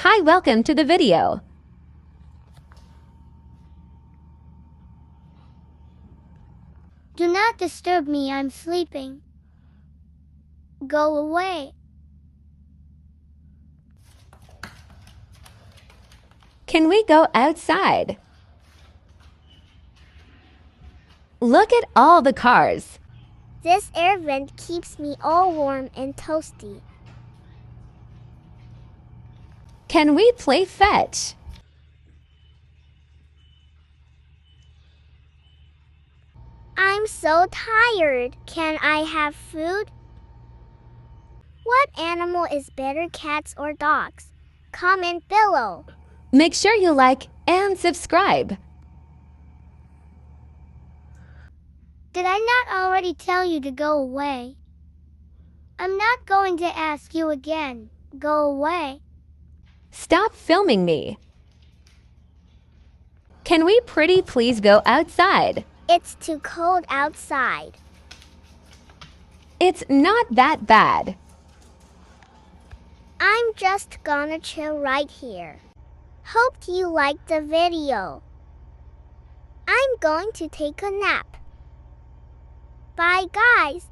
Hi, welcome to the video. Do not disturb me, I'm sleeping. Go away. Can we go outside? Look at all the cars. This air vent keeps me all warm and toasty. Can we play fetch? I'm so tired. Can I have food? What animal is better, cats or dogs? Comment below. Make sure you like and subscribe. Did I not already tell you to go away? I'm not going to ask you again. Go away. Stop filming me. Can we pretty please go outside? It's too cold outside. It's not that bad. I'm just gonna chill right here. Hope you liked the video. I'm going to take a nap. Bye guys.